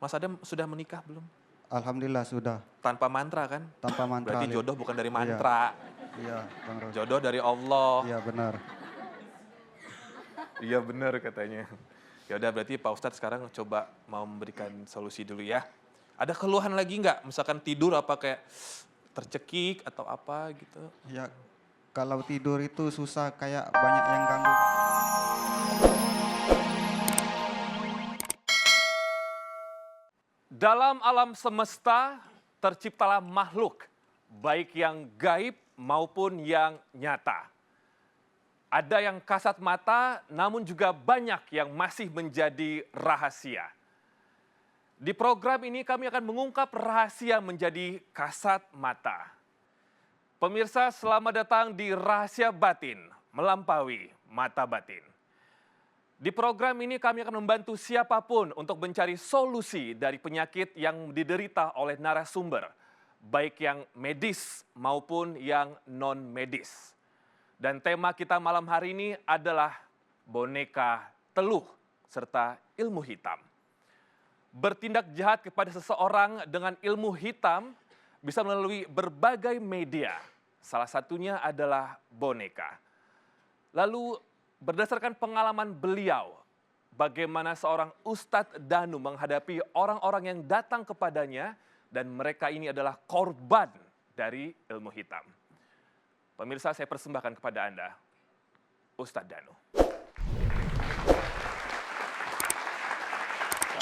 Mas Adam sudah menikah belum? Alhamdulillah sudah. Tanpa mantra kan? Tanpa mantra. Berarti jodoh bukan dari Iya. mantra. Iya, Bang Ros. Jodoh dari Allah. Iya, benar. Iya benar katanya. Ya udah berarti Pak Ustadz sekarang coba mau memberikan solusi dulu ya. Ada keluhan lagi nggak? Misalkan tidur apa kayak tercekik atau apa gitu? Ya, kalau tidur itu susah, kayak banyak yang ganggu. Dalam alam semesta terciptalah makhluk, baik yang gaib maupun yang nyata. Ada yang kasat mata, namun juga banyak yang masih menjadi rahasia. Di program ini kami akan mengungkap rahasia menjadi kasat mata. Pemirsa, selamat datang di Rahasia Batin, melampaui mata batin. Di program ini kami akan membantu siapapun untuk mencari solusi dari penyakit yang diderita oleh narasumber, baik yang medis maupun yang non-medis. Dan tema kita malam hari ini adalah boneka teluh serta ilmu hitam. Bertindak jahat kepada seseorang dengan ilmu hitam bisa melalui berbagai media. Salah satunya adalah boneka. Lalu berdasarkan pengalaman beliau, bagaimana seorang Ustadz Danu menghadapi orang-orang yang datang kepadanya dan mereka ini adalah korban dari ilmu hitam. Pemirsa, saya persembahkan kepada Anda, Ustadz Danu.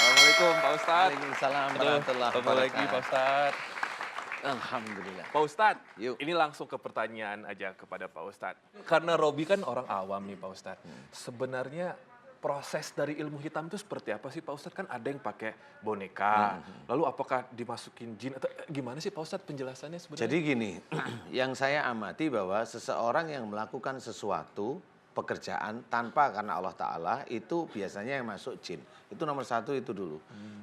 Assalamualaikum Pak Ustadz. Waalaikumsalam Aduh, warahmatullahi ketemu lagi Pak wabarakatuh. Ustadz. Alhamdulillah. Pak Ustadz, Yuk. ini langsung ke pertanyaan aja kepada Pak Ustadz. Karena Robi kan orang awam nih Pak Ustadz. Sebenarnya proses dari ilmu hitam itu seperti apa sih Pak Ustadz? Kan ada yang pakai boneka, lalu apakah dimasukin jin atau gimana sih Pak Ustadz penjelasannya sebenarnya? Jadi gini, yang saya amati bahwa seseorang yang melakukan sesuatu pekerjaan tanpa karena Allah Ta'ala itu biasanya yang masuk jin. Itu nomor satu itu dulu.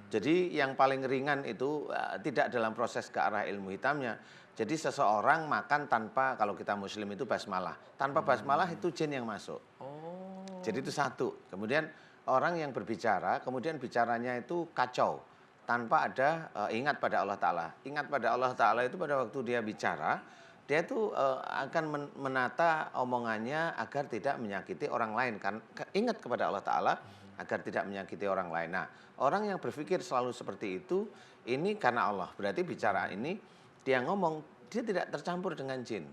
Jadi yang paling ringan itu tidak dalam proses ke arah ilmu hitamnya. Jadi seseorang makan tanpa, kalau kita muslim itu basmalah. Tanpa basmalah itu jin yang masuk. Jadi itu satu. Kemudian orang yang berbicara, kemudian bicaranya itu kacau. Tanpa ada ingat pada Allah Ta'ala. Ingat pada Allah Ta'ala itu pada waktu dia bicara, dia itu akan menata omongannya agar tidak menyakiti orang lain. Kan ingat kepada Allah Ta'ala agar tidak menyakiti orang lain. Nah, orang yang berpikir selalu seperti itu, ini karena Allah. Berarti bicara ini, dia ngomong, dia tidak tercampur dengan jin.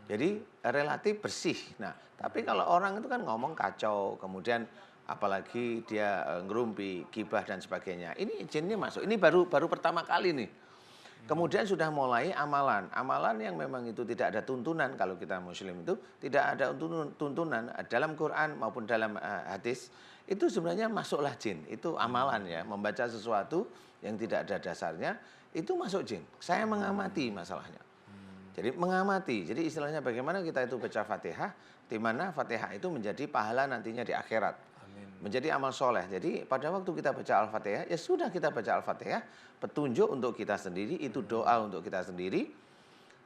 Jadi relatif bersih. Nah, tapi kalau orang itu kan ngomong kacau, kemudian apalagi dia ngerumpi, gibah dan sebagainya. Ini jinnya masuk. Ini baru pertama kali nih. Kemudian sudah mulai amalan. Amalan yang memang itu tidak ada tuntunan, kalau kita muslim itu tidak ada tuntunan dalam Quran maupun dalam hadis. Itu sebenarnya masuklah jin. Itu amalan ya, membaca sesuatu yang tidak ada dasarnya, itu masuk jin. Saya mengamati masalahnya. Jadi mengamati, jadi istilahnya bagaimana kita itu baca Fatihah, di mana Fatihah itu menjadi pahala nantinya di akhirat. Amin. Menjadi amal soleh. Jadi pada waktu kita baca Al-Fatihah, ya sudah kita baca Al-Fatihah, petunjuk untuk kita sendiri, itu doa untuk kita sendiri.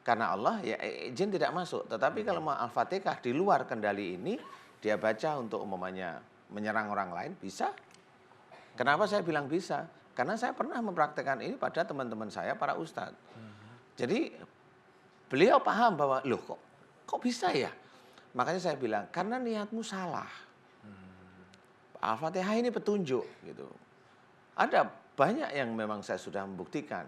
Karena Allah, ya jin tidak masuk. Tetapi kalau mau Al-Fatihah di luar kendali ini, dia baca untuk umpamanya menyerang orang lain, bisa. Kenapa saya bilang bisa? Karena saya pernah mempraktekkan ini pada teman-teman saya, para ustadz. Jadi beliau paham bahwa, loh kok bisa ya? Makanya saya bilang, karena niatmu salah. Al-Fatihah ini petunjuk gitu. Ada banyak yang memang saya sudah membuktikan.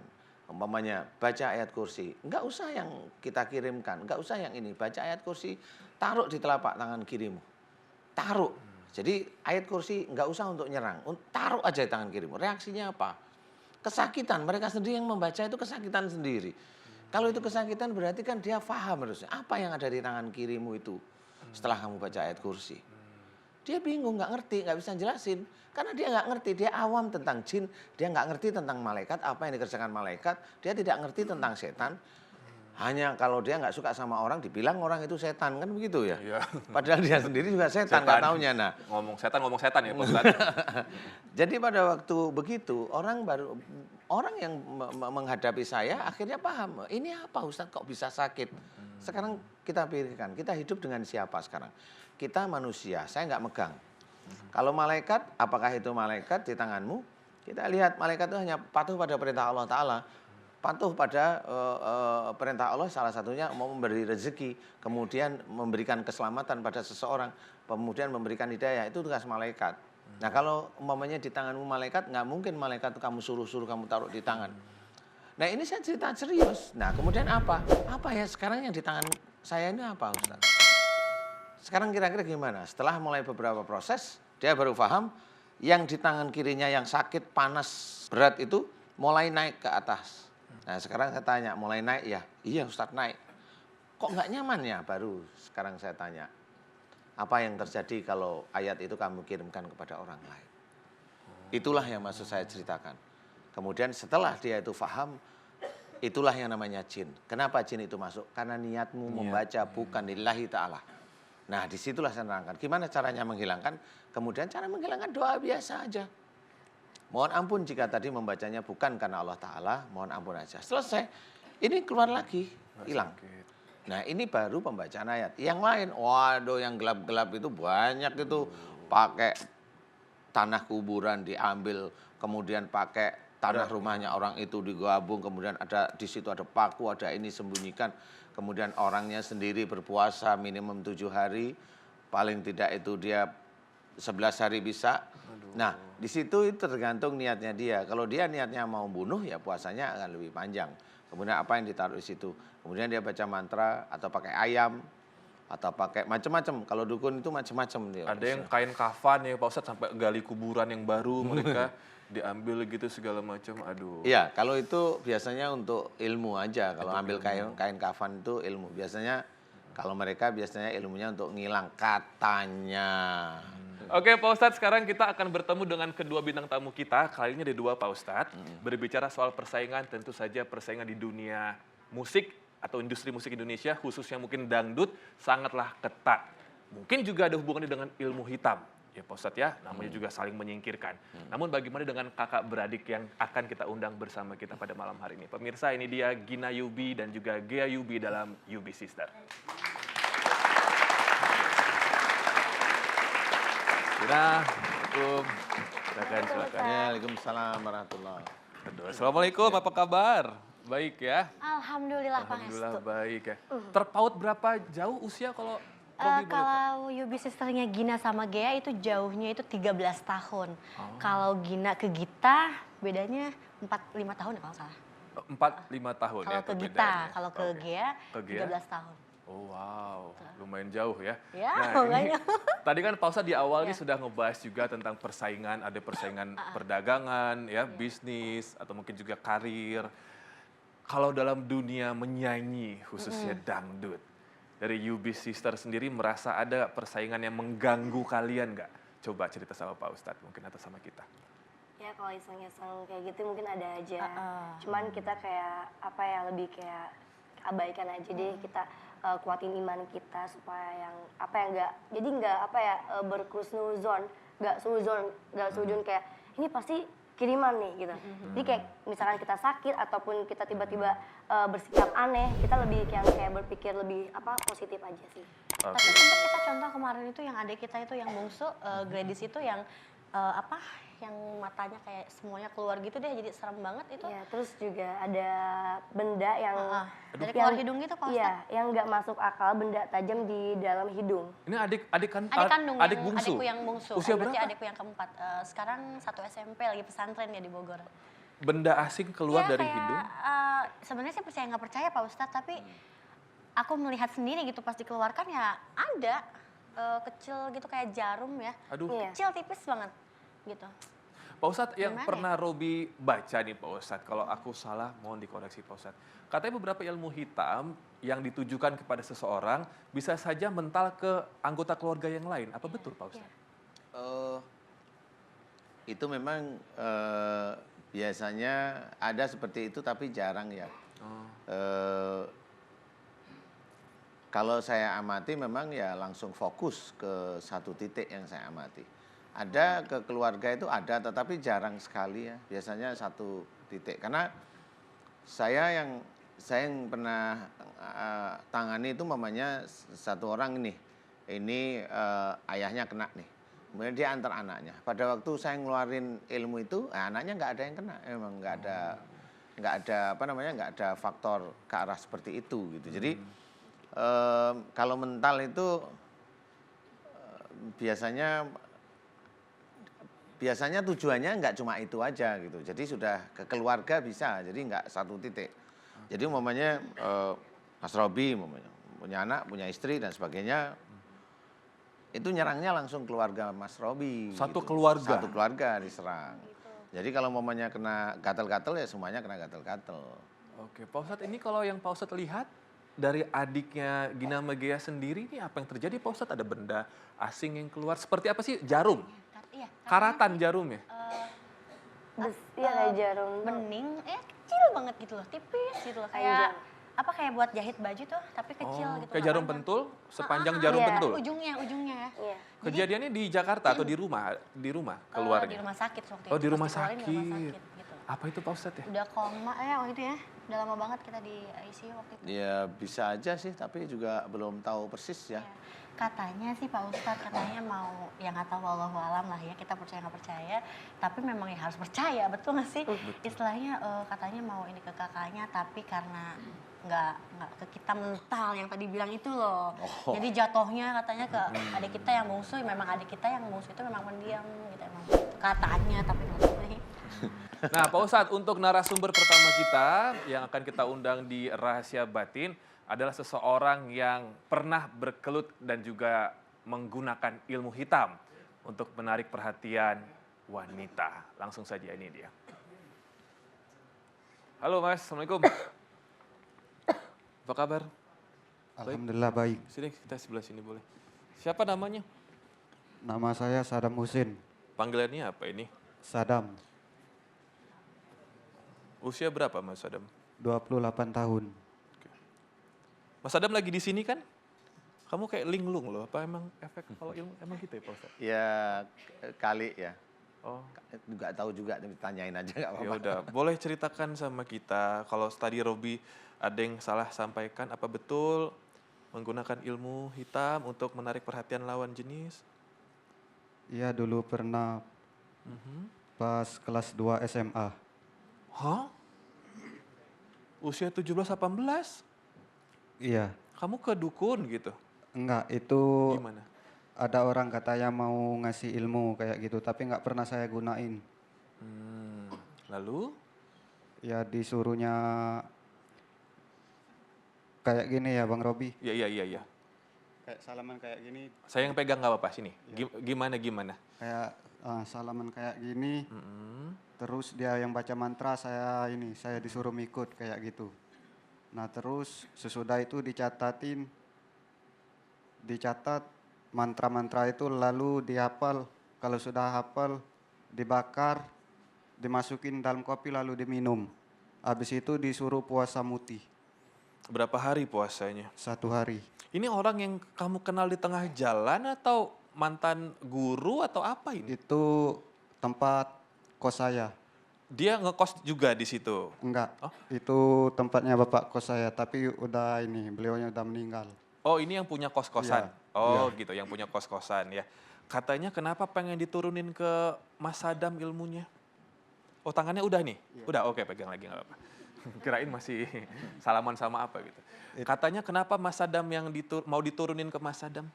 Umpamanya baca ayat kursi, enggak usah yang kita kirimkan, enggak usah yang ini. Baca ayat kursi, taruh di telapak tangan kirimu. Taruh. Jadi ayat kursi enggak usah untuk nyerang, taruh aja di tangan kirimu. Reaksinya apa? Kesakitan, mereka sendiri yang membaca itu kesakitan sendiri. Kalau itu kesakitan berarti kan dia paham harusnya. Apa yang ada di tangan kirimu itu setelah kamu baca ayat kursi. Dia bingung, nggak ngerti, nggak bisa jelasin. Karena dia nggak ngerti, dia awam tentang jin. Dia nggak ngerti tentang malaikat, apa yang dikerjakan malaikat. Dia tidak ngerti tentang setan. Hanya kalau dia nggak suka sama orang, dibilang orang itu setan, kan begitu ya. Iya. Padahal dia sendiri juga setan, nggak taunya. Nah, ngomong setan ya Pak Ustadz. jadi pada waktu begitu orang yang menghadapi saya akhirnya paham, ini apa Ustadz kok bisa sakit? Sekarang kita pikirkan, kita hidup dengan siapa sekarang? Kita manusia, saya nggak megang. Kalau malaikat, apakah itu malaikat di tanganmu? Kita lihat malaikat itu hanya patuh pada perintah Allah Ta'ala. Patuh pada perintah Allah salah satunya mau memberi rezeki, kemudian memberikan keselamatan pada seseorang, kemudian memberikan hidayah, itu tugas malaikat. Nah kalau umpamanya di tanganmu malaikat, nggak mungkin malaikat itu kamu suruh-suruh kamu taruh di tangan. Nah ini saya cerita serius. Nah kemudian apa? Apa ya sekarang yang di tangan saya ini apa Ustaz? Sekarang kira-kira gimana? Setelah mulai beberapa proses, dia baru paham yang di tangan kirinya yang sakit, panas, berat itu mulai naik ke atas. Nah sekarang saya tanya, mulai naik ya? Iya Ustaz naik. Kok nggak nyaman ya? Baru sekarang saya tanya. Apa yang terjadi kalau ayat itu kamu kirimkan kepada orang lain? Itulah yang maksud saya ceritakan. Kemudian setelah dia itu paham, itulah yang namanya jin. Kenapa jin itu masuk? Karena niatmu membaca bukan lillahi ta'ala. Nah disitulah saya terangkan. Gimana caranya menghilangkan? Kemudian cara menghilangkan doa biasa aja. Mohon ampun jika tadi membacanya bukan karena Allah Ta'ala, mohon ampun aja. Selesai, ini keluar lagi, hilang. Nah ini baru pembacaan ayat. Yang lain, waduh yang gelap-gelap itu banyak itu. Pakai tanah kuburan diambil, kemudian pakai tanah rumahnya orang itu digabung, kemudian ada di situ ada paku, ada ini sembunyikan. Kemudian orangnya sendiri berpuasa minimum 7 hari, paling tidak itu dia 11 hari bisa. Nah, di situ itu tergantung niatnya dia. Kalau dia niatnya mau bunuh, ya puasanya akan lebih panjang. Kemudian apa yang ditaruh di situ? Kemudian dia baca mantra atau pakai ayam atau pakai macam-macam. Kalau dukun itu macam-macam dia. Ada yang kain kafan ya Pak Ustadz sampai gali kuburan yang baru mereka diambil gitu segala macam. Aduh. Iya, kalau itu biasanya untuk ilmu aja. Kalau ambil kain kafan itu ilmu. Biasanya kalau mereka biasanya ilmunya untuk ngilang katanya. Oke Pak Ustadz, sekarang kita akan bertemu dengan kedua bintang tamu kita. Kali ini ada dua Pak Ustadz. Berbicara soal persaingan, tentu saja persaingan di dunia musik atau industri musik Indonesia, khususnya mungkin dangdut, sangatlah ketat. Mungkin juga ada hubungannya dengan ilmu hitam. Ya Pak Ustadz ya, namanya juga saling menyingkirkan. Namun bagaimana dengan kakak beradik yang akan kita undang bersama kita pada malam hari ini? Pemirsa, ini dia Gina Yubi dan juga Ghea Yubi dalam Yubi Sister. Gina, Assalamualaikum. Silakan. Waalaikumsalam warahmatullahi. Aduh, Assalamualaikum, apa kabar? Baik ya? Alhamdulillah Pak Alhamdulillah Hestu. baik ya. Terpaut berapa jauh usia kalau Robi boleh tahu? Kalau Yubi sisternya Gina sama Ghea itu jauhnya itu 13 tahun. Kalau Gina ke Gita bedanya 4-5 tahun ya kalau salah. 4-5 tahun ya Kalau ke Gita, perbedaannya. kalau ke Oke. Ghea Ke Ghea? 13 tahun. Oh wow, lumayan jauh ya. Ya, Nah, ini, makanya. tadi kan Pak Ustadz di awal ini Ya. sudah ngebahas juga tentang persaingan, ada persaingan perdagangan, ya, bisnis, atau mungkin juga karir. Kalau dalam dunia menyanyi, khususnya dangdut, dari Yubi Sister sendiri merasa ada persaingan yang mengganggu kalian nggak? Coba cerita sama Pak Ustadz mungkin atau sama kita. Ya kalau iseng-iseng kayak gitu mungkin ada aja. Cuman kita kayak apa ya lebih kayak abaikan aja deh, kita kuatin iman kita supaya yang apa ya nggak apa ya berkusnuzon, nggak suzon kayak ini pasti kiriman nih gitu. Jadi kayak misalkan kita sakit ataupun kita tiba-tiba bersikap aneh, kita lebih kayak berpikir lebih apa positif aja sih. Tapi sempat kita contoh kemarin itu yang adik kita itu yang bungsu, Gladys itu yang yang matanya kayak semuanya keluar gitu deh, jadi serem banget itu. Ya, terus juga ada benda yang Dari keluar hidung gitu Pak Ustadz. Iya, yang nggak masuk akal, benda tajam di dalam hidung. Ini adik Kandung adik yang bungsu. adikku yang bungsu. Usia Berarti berapa? adikku yang keempat. Sekarang 1 SMP lagi pesantren ya di Bogor. Benda asing keluar Ya, dari kayak, hidung. Sebenarnya sih percaya nggak percaya Pak Ustadz, tapi aku melihat sendiri gitu pas dikeluarkan ya ada kecil gitu kayak jarum ya. Aduh. Iya. Kecil tipis banget gitu. Pak Ustadz, yang Gimana pernah Robi baca nih Pak Ustadz, kalau aku salah mohon dikoreksi Pak Ustadz. Katanya beberapa ilmu hitam yang ditujukan kepada seseorang bisa saja mental ke anggota keluarga yang lain. Apa betul Pak Ustadz? Itu memang biasanya ada seperti itu tapi jarang ya. Kalau saya amati memang ya langsung fokus ke satu titik yang saya amati. Ada ke keluarga itu ada, tetapi jarang sekali ya. Biasanya satu titik. Karena saya yang pernah tangani itu mamanya satu orang ini ayahnya kena nih. Kemudian dia antar anaknya. Pada waktu saya ngeluarin ilmu itu, anaknya nggak ada yang kena. Emang nggak ada apa namanya, nggak ada faktor ke arah seperti itu gitu. Jadi kalau mental itu biasanya tujuannya nggak cuma itu aja gitu. Jadi sudah ke keluarga bisa, jadi nggak satu titik. Jadi umpamanya Mas Robi umpamanya, punya anak, punya istri dan sebagainya, itu nyerangnya langsung keluarga Mas Robi. Satu gitu. keluarga? Satu keluarga diserang. Jadi kalau umpamanya kena gatel-gatel ya semuanya kena gatel-gatel. Oke, Pak Ustadz, ini kalau yang Pak Ustadz lihat dari adiknya Gina Megea sendiri, ini apa yang terjadi Pak Ustadz? Ada benda asing yang keluar, seperti apa sih? Jarum? Iya, Karatan jarum ya? Iya kayak jarum. bening, kecil banget gitu loh, tipis gitu loh, kayak apa kayak buat jahit baju tuh, tapi kecil gitu. Kayak loh, jarum kan. pentul, sepanjang jarum Iya. pentul. Ujungnya. Iya. Kejadiannya di Jakarta atau di rumah keluarnya? Di rumah sakit waktu Oh, itu. di Pas rumah dikeluarin di rumah sakit. gitu. Apa itu Pak Ustadz ya? Udah koma waktu itu ya. Udah lama banget kita di ICU waktu itu. Ya bisa aja sih, tapi juga belum tahu persis ya. Ya. Katanya sih Pak Ustadz, katanya mau, ya nggak tahu wallahu alam lah ya, kita percaya nggak percaya, tapi memang ya harus percaya, betul nggak sih? Istilahnya katanya mau ini ke kakaknya, tapi karena nggak ke kita mental yang tadi bilang itu loh. Oh. Jadi jatuhnya katanya ke adik kita yang bungsu, memang adik kita yang bungsu itu memang pendiam gitu emang. Katanya, tapi nggak tahu nih. Nah, Pak Ustadz, untuk narasumber pertama kita yang akan kita undang di Rahasia Batin adalah seseorang yang pernah berkelut dan juga menggunakan ilmu hitam untuk menarik perhatian wanita. Langsung saja, ini dia. Halo Mas, Assalamualaikum. Apa kabar? Alhamdulillah baik. Sini, kita sebelah sini boleh. Siapa namanya? Nama saya Sadam Husin. Panggilannya apa ini? Sadam, Usia berapa Mas Adam? 28 tahun. Mas Adam lagi di sini kan? Kamu kayak linglung loh, apa emang efek kalau ilmu emang gitu ya Pak Ustadz? Ya kali ya. Oh, Nggak tahu juga, ditanyain aja nggak ya apa-apa. udah. Boleh ceritakan sama kita kalau tadi Robi ada yang salah sampaikan, apa betul menggunakan ilmu hitam untuk menarik perhatian lawan jenis? Iya dulu pernah pas kelas 2 SMA. Hah? Usia 17-18? Iya, Kamu ke dukun gitu? enggak itu Gimana? ada orang katanya mau ngasih ilmu kayak gitu, tapi nggak pernah saya gunain. Lalu? Ya disuruhnya kayak gini ya Bang Robi. Iya. Kayak salaman kayak gini, Saya yang pegang nggak apa-apa, sini. Gimana? kayak salaman kayak gini. Terus dia yang baca mantra, saya disuruh ikut kayak gitu. Nah terus sesudah itu dicatat mantra-mantra itu lalu dihafal. Kalau sudah hafal dibakar, dimasukin dalam kopi lalu diminum. Habis itu disuruh puasa mutih Berapa hari puasanya? 1 hari. Ini orang yang kamu kenal di tengah jalan atau mantan guru atau apa ini? Itu tempat kos saya. Dia ngekos juga di situ. Enggak, Oh. itu tempatnya bapak kos saya, tapi beliaunya udah meninggal. Oh, ini yang punya kos-kosan. Iya, Oh, gitu, yang punya kos-kosan ya. Katanya kenapa pengen diturunin ke Mas Sadam ilmunya? Oh, tangannya udah nih? Udah, oke, pegang lagi nggak apa-apa. Kirain masih salaman sama apa gitu. Katanya kenapa Mas Sadam yang mau diturunin ke Mas Sadam?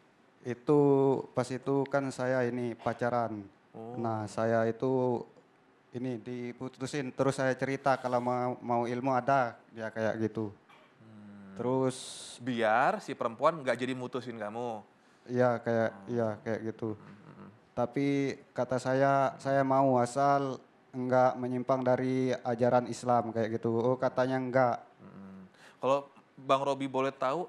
Itu pas itu kan saya ini pacaran. Nah, saya itu ini diputusin, terus saya cerita kalau mau ilmu ada, dia kayak gitu. Terus Biar si perempuan nggak jadi mutusin kamu. iya kayak gitu. Tapi kata saya mau asal enggak menyimpang dari ajaran Islam kayak gitu. Oh, katanya enggak. Kalau Bang Robi boleh tahu,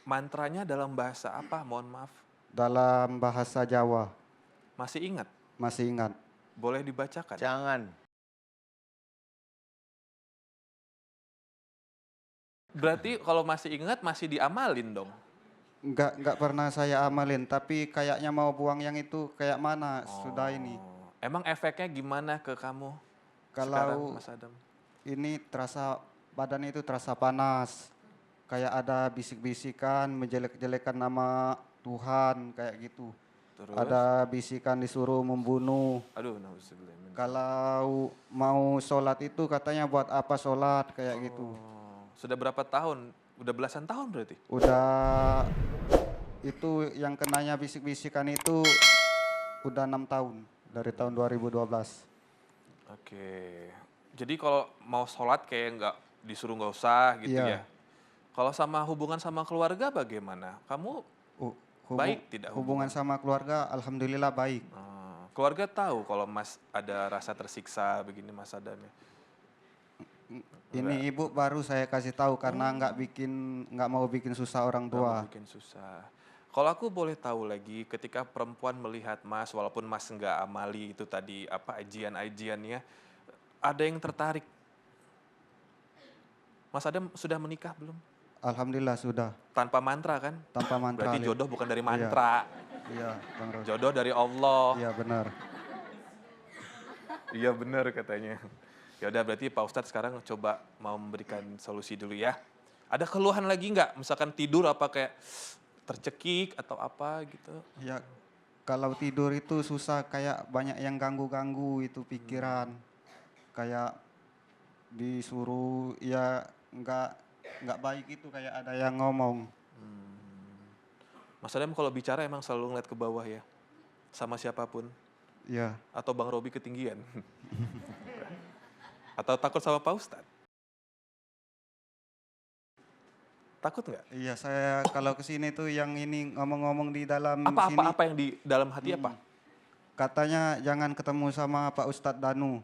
mantranya dalam bahasa apa? Mohon maaf. Dalam bahasa Jawa, Masih ingat? masih ingat. Boleh dibacakan? Jangan. Berarti kalau masih ingat, masih diamalin dong? Enggak pernah saya amalin, tapi kayaknya mau buang yang itu kayak mana sudah ini. Emang efeknya gimana ke kamu Kalau sekarang, Mas Adam? ini badan itu terasa panas. Kayak ada bisik-bisikan, menjelek-jelekan nama Tuhan kayak gitu. Terus? ada bisikan disuruh membunuh. Aduh, nauzubillah. Kalau mau sholat itu katanya buat apa sholat kayak gitu. Oh, sudah berapa tahun? Udah belasan tahun berarti? Udah itu yang kenanya bisik-bisikan itu udah 6 tahun dari tahun 2012. Oke. Jadi kalau mau sholat kayak nggak disuruh nggak usah gitu Iya. ya. Kalau sama hubungan sama keluarga bagaimana? Kamu Hu- baik tidak hubungan sama keluarga alhamdulillah baik. keluarga tahu kalau Mas ada rasa tersiksa begini Mas Adam ya? Ini ibu baru saya kasih tahu karena nggak mau bikin susah orang Nggak mau tua. bikin susah. Kalau aku boleh tahu lagi, ketika perempuan melihat Mas, walaupun Mas nggak amali itu tadi apa ajian-ajiannya, ada yang tertarik. Mas Adam sudah menikah belum? Alhamdulillah sudah Tanpa mantra kan? tanpa mantra. Berarti Lip. jodoh bukan dari mantra, Iya, Bang Ros. jodoh dari Allah. Iya benar. Iya benar katanya. Ya udah berarti Pak Ustadz sekarang coba mau memberikan solusi dulu ya. Ada keluhan lagi nggak? Misalkan tidur apa kayak tercekik atau apa gitu? Ya kalau tidur itu susah kayak banyak yang ganggu-ganggu itu pikiran. Kayak disuruh ya nggak baik itu kayak ada yang ngomong. Mas Adam kalau bicara emang selalu ngeliat ke bawah ya? Sama siapapun? Iya. Atau Bang Robi ketinggian? Atau takut sama Pak Ustadz? Takut nggak? Iya, saya kalau kesini tuh yang ini ngomong-ngomong di dalam sini. Apa yang di dalam hati apa? Katanya jangan ketemu sama Pak Ustadz Danu.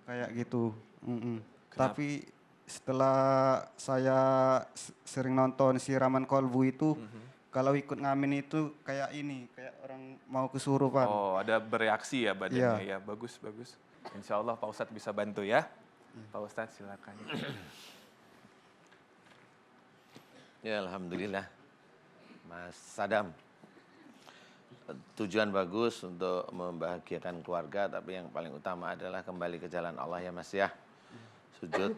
Kayak gitu. Tapi setelah saya sering nonton siraman kolbu itu, kalau ikut ngamen itu kayak ini, kayak orang mau kesurupan. Oh, ada bereaksi ya badannya Iya. ya. Bagus, bagus. Insya Allah Pak Ustadz bisa bantu ya. Pak Ustadz silakan. Ya alhamdulillah, Mas Sadam. Tujuan bagus untuk membahagiakan keluarga, tapi yang paling utama adalah kembali ke jalan Allah ya Mas ya. Sujud,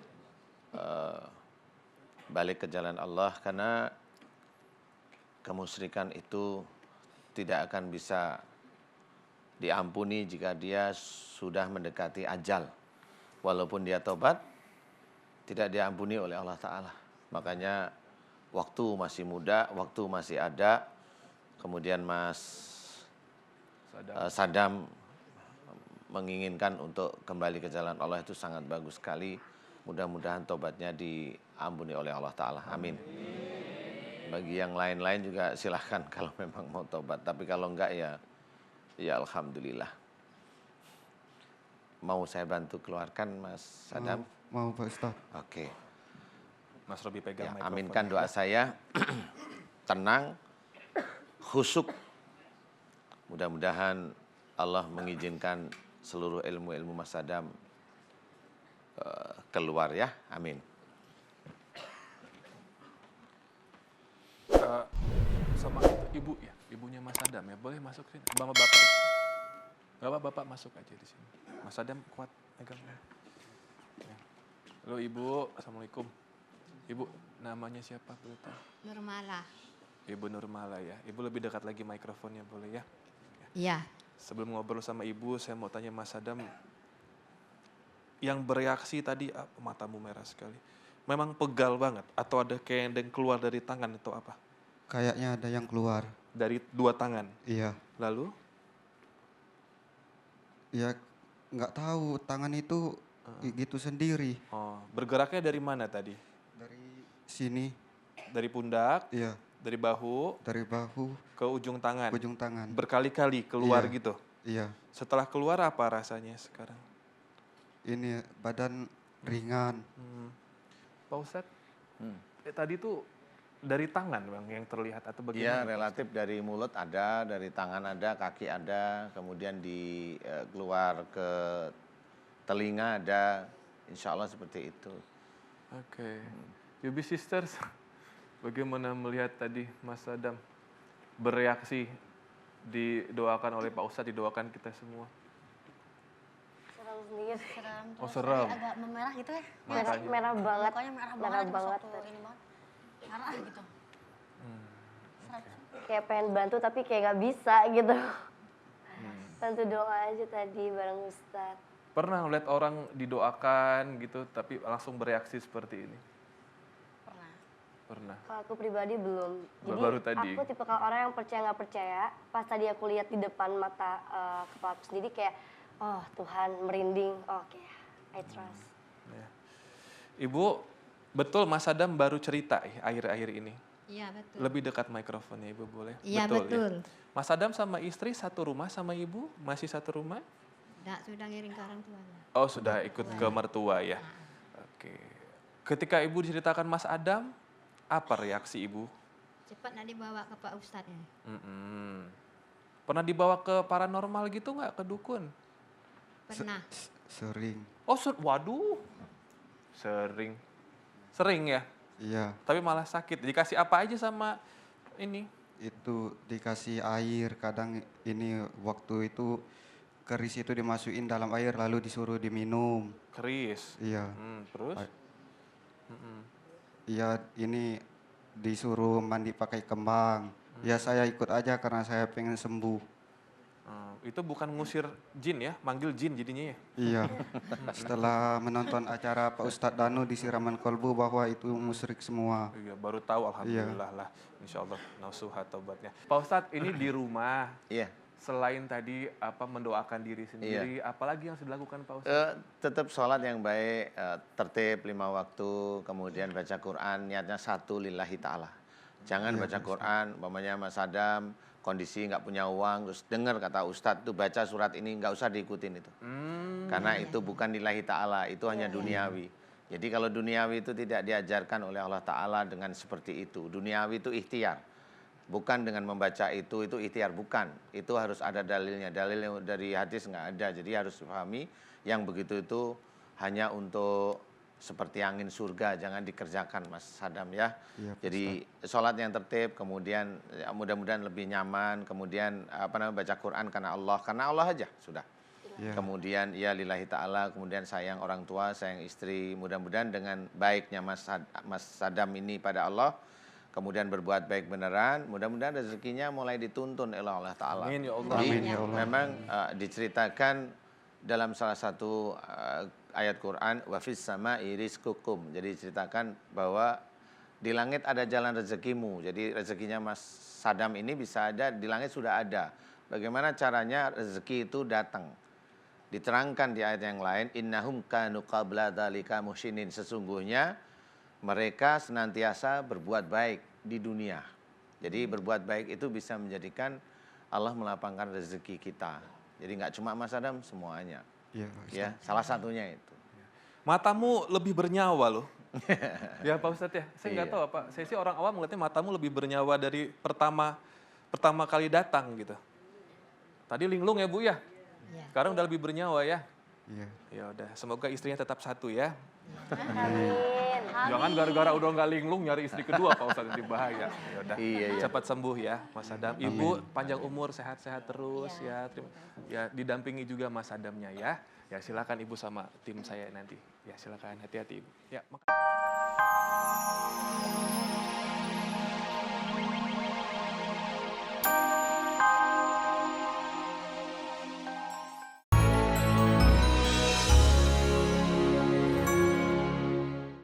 balik ke jalan Allah karena kemusyrikan itu tidak akan bisa diampuni jika dia sudah mendekati ajal. Walaupun dia tobat, tidak diampuni oleh Allah Ta'ala. Makanya waktu masih muda, waktu masih ada, kemudian Mas Sadam menginginkan untuk kembali ke jalan Allah itu sangat bagus sekali. Mudah-mudahan tobatnya diampuni oleh Allah Ta'ala. Amin. Bagi yang lain-lain juga silahkan kalau memang mau tobat. Tapi kalau enggak ya alhamdulillah. Mau saya bantu keluarkan Mas Sadam? Mau Pak Ustadz. Oke. Mas Robi pegang Ya, mikrofon. aminkan doa saya. Tenang, khusyuk. Mudah-mudahan Allah mengizinkan seluruh ilmu-ilmu Mas Sadam keluar ya. Amin. Sama itu ibu ya, ibunya Mas Adam ya. Boleh masuk sini. Bapak. Gak apa Bapak masuk aja di sini. Mas Adam kuat megangnya. Ya. Halo Ibu, Assalamualaikum. Ibu, namanya siapa boleh tahu? Nurmala. Ibu Nurmala ya. Ibu lebih dekat lagi mikrofonnya boleh ya? Iya. Sebelum ngobrol sama Ibu, saya mau tanya Mas Adam. Yang bereaksi tadi, matamu merah sekali. Memang pegal banget? Atau ada kayak yang keluar dari tangan atau apa? Kayaknya ada yang keluar. Dari dua tangan? Iya. Lalu? Ya nggak tahu tangan itu gitu sendiri. Oh, bergeraknya dari mana tadi? Dari sini. Dari pundak, Iya. dari bahu, Dari bahu ke ujung tangan? ujung tangan. Berkali-kali keluar Iya. gitu? Iya. Setelah keluar apa rasanya sekarang? Ini badan ringan. Pak Ustadz, tadi tuh dari tangan Bang yang terlihat atau Ya, bagaimana? relatif dari mulut ada, dari tangan ada, kaki ada, kemudian keluar ke telinga ada, insya Allah seperti itu. Oke. Yubi Sisters, bagaimana melihat tadi Mas Adam bereaksi didoakan oleh Pak Ustadz, didoakan kita semua? Serem sendiri. Seram, Oh, terus seram. kayak agak memerah gitu ya. Merah, merah banget. Mukanya merah Merah banget. banget. Terus waktu ini banget. Merah gitu. Seram. kayak pengen bantu tapi kayak nggak bisa gitu. Bantu doa aja tadi bareng Ustadz. Pernah ngeliat orang didoakan gitu, tapi langsung bereaksi seperti ini? Pernah. Pernah. Kalau aku pribadi belum. Jadi Baru tadi. aku tipe orang yang percaya nggak percaya. Pas tadi aku lihat di depan mata kepala aku sendiri kayak, oh Tuhan merinding. Oke, I trust. Ya. Ibu, betul Mas Adam baru cerita akhir-akhir ini? Iya betul. Lebih dekat mikrofonnya Ibu boleh? Iya Ya? betul. Mas Adam sama istri satu rumah sama Ibu? Masih satu rumah? Enggak, sudah ngiring ke orang tuanya. Oh sudah ikut ke mertua ya? Oke. Ketika Ibu diceritakan Mas Adam, apa reaksi Ibu? Cepat nak dibawa ke Pak Ustadznya. Mm-mm. Pernah dibawa ke paranormal gitu nggak, ke dukun? Pernah. Sering. Oh waduh, sering. Sering ya? Iya, Tapi malah sakit. Dikasih apa aja sama ini? itu dikasih air, kadang ini waktu itu keris itu dimasukin dalam air lalu disuruh diminum. Keris. Iya. Terus? Ay- Iya, ini disuruh mandi pakai kembang. Ya saya ikut aja karena saya pengen sembuh. Itu bukan ngusir jin ya, manggil jin jadinya ya? Iya. Setelah menonton acara Pak Ustadz Danu di Siraman Kolbu bahwa itu musyrik semua. Iya, baru tahu alhamdulillah lah. Insya Allah nasuha taubatnya. Pak Ustadz, ini di rumah, Iya. selain tadi mendoakan diri sendiri, apalagi yang harus dilakukan Pak Ustadz? Tetap sholat yang baik, tertib 5 waktu, kemudian baca Quran, niatnya satu lillahi ta'ala. Jangan baca Quran, umpamanya Mas Adam, kondisi nggak punya uang, terus dengar kata Ustadz tuh baca surat ini, nggak usah diikutin itu. Karena itu bukan lillahi ta'ala, itu hanya duniawi. Jadi kalau duniawi itu tidak diajarkan oleh Allah Ta'ala dengan seperti itu. Duniawi itu ikhtiar. Bukan dengan membaca itu ikhtiar, bukan. Itu harus ada dalilnya. Dalil dari hadis nggak ada, jadi harus dipahami yang begitu itu hanya untuk seperti angin surga, jangan dikerjakan Mas Sadam ya. Iya, Pak Jadi sholat yang tertib, kemudian ya, mudah-mudahan lebih nyaman, kemudian baca Quran karena Allah aja sudah. Iya. Kemudian ya lillahi ta'ala, kemudian sayang orang tua, sayang istri, mudah-mudahan dengan baiknya Mas Sadam ini pada Allah, kemudian berbuat baik beneran, mudah-mudahan rezekinya mulai dituntun oleh Allah Ta'ala. Amin ya Allah. Jadi Amin ya Allah. memang diceritakan dalam salah satu ayat Quran, wa fis sama'i rizqukum. Jadi diceritakan bahwa di langit ada jalan rezekimu. Jadi rezekinya Mas Sadam ini bisa ada, di langit sudah ada. Bagaimana caranya rezeki itu datang? Diterangkan di ayat yang lain, innahum kanu qabla dzalika muhsinin. Sesungguhnya mereka senantiasa berbuat baik di dunia. Jadi berbuat baik itu bisa menjadikan Allah melapangkan rezeki kita. Jadi nggak cuma Mas Adam, semuanya. Iya, Pak Ustadz. Ya, salah satunya itu. Matamu lebih bernyawa loh. Ya Pak Ustadz ya, saya nggak Iya. tahu apa. Saya sih orang awam melihatnya matamu lebih bernyawa dari pertama kali datang gitu. Tadi linglung ya Bu ya? Iya. Sekarang udah lebih bernyawa ya? Iya. Ya udah, semoga istrinya tetap satu ya. Amin. Jangan gara-gara udah nggak linglung nyari istri kedua Pak Ustadz, nanti bahaya. Ya udah, Iya, iya. cepat sembuh ya Mas Adam. Ibu panjang umur, sehat-sehat terus ya. Ya didampingi juga Mas Adamnya ya. Ya silakan Ibu sama tim saya nanti. Ya silakan, hati-hati Ibu. Ya.